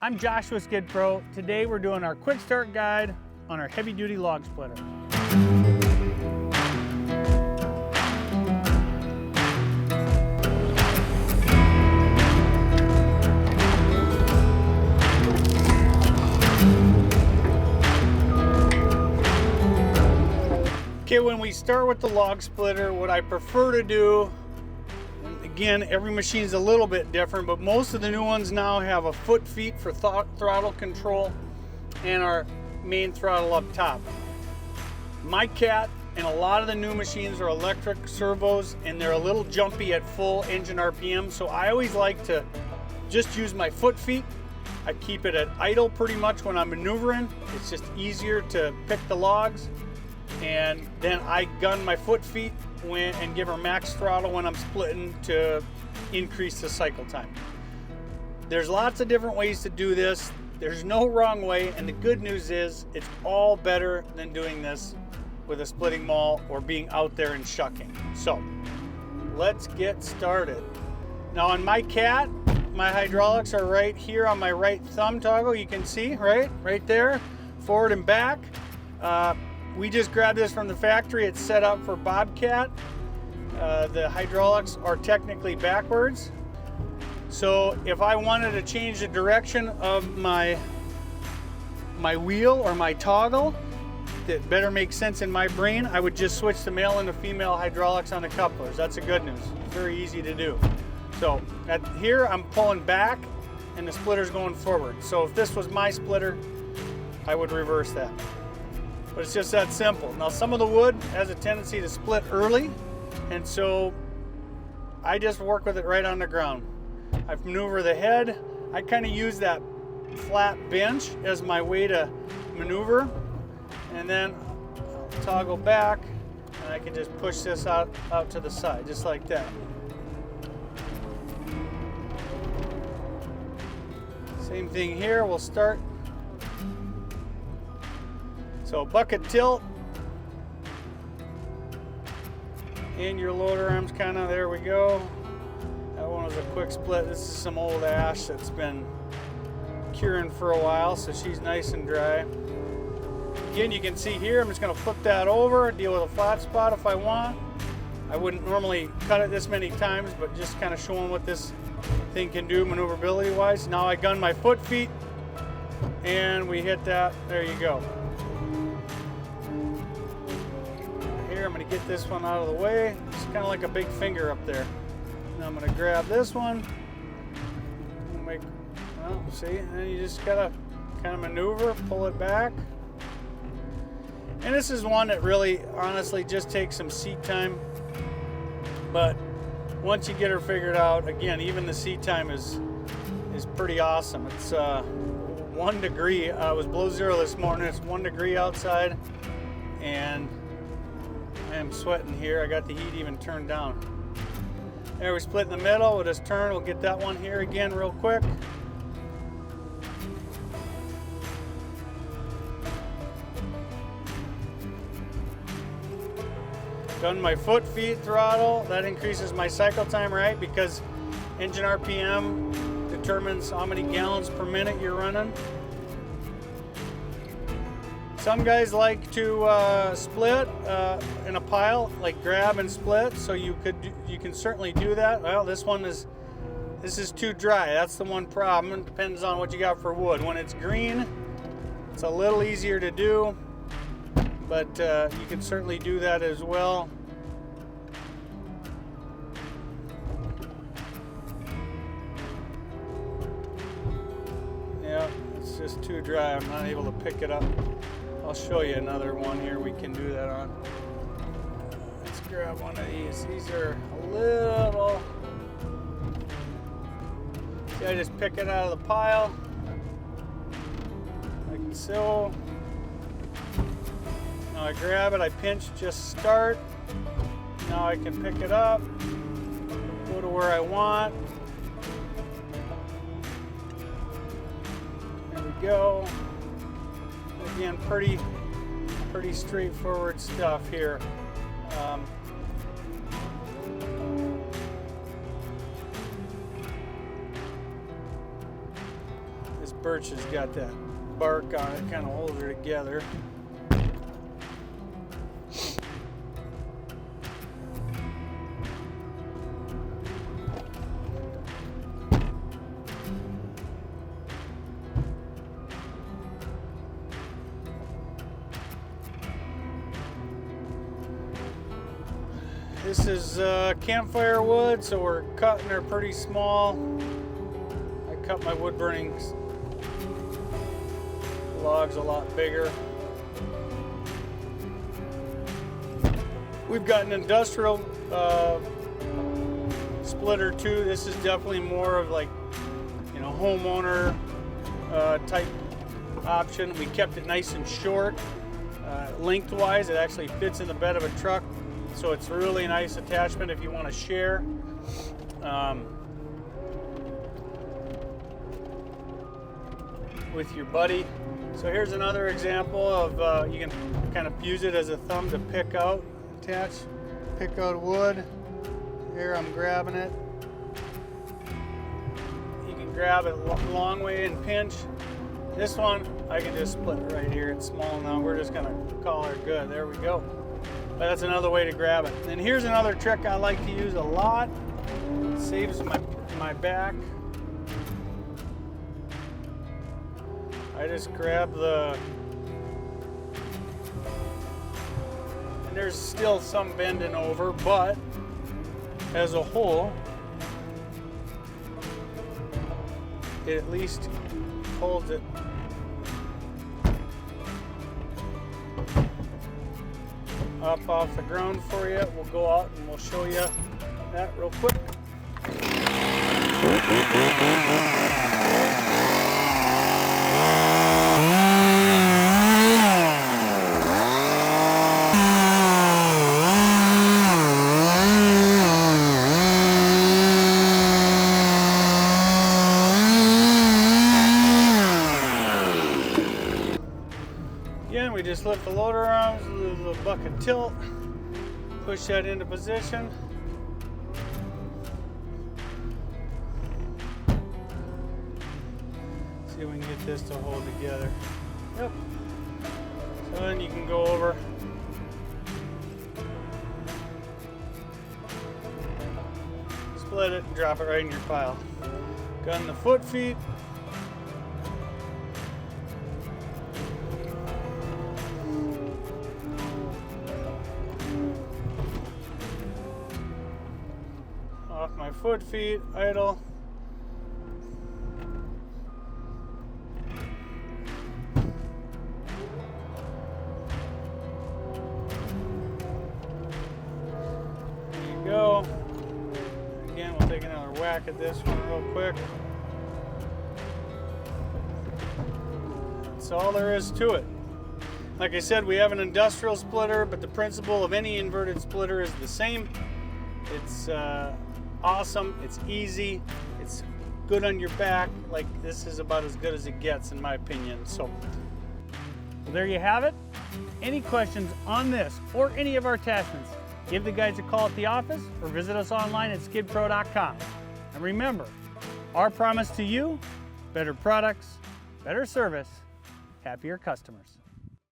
I'm Joshua Skid Pro. Today we're doing our quick start guide on our heavy duty log splitter. Okay, when we start with the log splitter, what I prefer to do, again, every machine's a little bit different, but most of the new ones now have a foot-feet for throttle control and our main throttle up top. My cat and a lot of the new machines are electric servos and they're a little jumpy at full engine RPM, so I always like to just use my foot-feet. I keep it at idle pretty much when I'm maneuvering. It's just easier to pick the logs. And then I gun my foot-feet and give her max throttle when I'm splitting to increase the cycle time. There's lots of different ways to do this. There's no wrong way, and the good news is it's all better than doing this with a splitting maul or being out there and shucking. So let's get started. Now on my cat, my hydraulics are right here on my right thumb toggle. You can see right there, forward and back. We just grabbed this from the factory. It's set up for Bobcat. The hydraulics are technically backwards. So if I wanted to change the direction of my wheel or my toggle, that better makes sense in my brain, I would just switch the male and the female hydraulics on the couplers. That's the good news. It's very easy to do. So here I'm pulling back and the splitter's going forward. So if this was my splitter, I would reverse that. But it's just that simple. Now some of the wood has a tendency to split early, and so I just work with it right on the ground. I maneuver the head. I kind of use that flat bench as my way to maneuver, and then I'll toggle back and I can just push this out to the side, just like that. Same thing here, we'll start. So bucket tilt, and your loader arms kind of, there we go. That one was a quick split. This is some old ash that's been curing for a while, so she's nice and dry. Again, you can see here, I'm just gonna flip that over, deal with a flat spot if I want. I wouldn't normally cut it this many times, but just kind of showing what this thing can do maneuverability wise. Now I gun my foot feet and we hit that, there you go. I'm going to get this one out of the way. It's kind of like a big finger up there. And I'm going to grab this one. See, and then you just got to kind of maneuver, pull it back. And this is one that really, honestly, just takes some seat time. But once you get her figured out, again, even the seat time is pretty awesome. It's 1 degree. It was below zero this morning. It's 1 degree outside. And I am sweating here. I got the heat even turned down. There, we split in the middle. We'll just turn. We'll get that one here again real quick. Done my foot feet throttle. That increases my cycle time, right? Because engine RPM determines how many gallons per minute you're running. Some guys like to split in a pile, like grab and split. So you can certainly do that. Well, this is too dry. That's the one problem. It depends on what you got for wood. When it's green, it's a little easier to do, but you can certainly do that as well. Yeah, it's just too dry. I'm not able to pick it up. I'll show you another one here we can do that on. Let's grab one of these. These are a little... See, I just pick it out of the pile, like so. Now I grab it, I pinch, just start. Now I can pick it up, go to where I want. There we go. Again, pretty straightforward stuff here. birch has got that bark on it, kind of holds her together. This is campfire wood, so we're cutting her pretty small. I cut my wood burning logs a lot bigger. We've got an industrial splitter too. This is definitely more of like, you know, homeowner type option. We kept it nice and short. Lengthwise, it actually fits in the bed of a truck. So it's a really nice attachment if you want to share. With your buddy. So here's another example of you can kind of use it as a thumb to pick out, pick out wood. Here I'm grabbing it. You can grab it a long way and pinch. This one I can just split it right here. It's small now. We're just gonna call her good. There we go. But that's another way to grab it. And here's another trick I like to use a lot. It saves my back. I just grab and there's still some bending over, but as a whole, it at least holds it. Up off the ground for you. We'll go out and we'll show you that real quick. Again, we just lift the loader arms, the bucket tilt, push that into position. See if we can get this to hold together. Yep. So then you can go over. Split it and drop it right in your pile. Gun the foot feet. Off my foot feet, idle. There you go. Again, we'll take another whack at this one real quick. That's all there is to it. Like I said, we have an industrial splitter, but the principle of any inverted splitter is the same. It's awesome, it's easy, it's good on your back. Like, this is about as good as it gets in my opinion. So, well, there you have it. Any questions on this or any of our attachments, give the guys a call at the office or visit us online at skidpro.com. And remember, our promise to you, better products, better service, happier customers.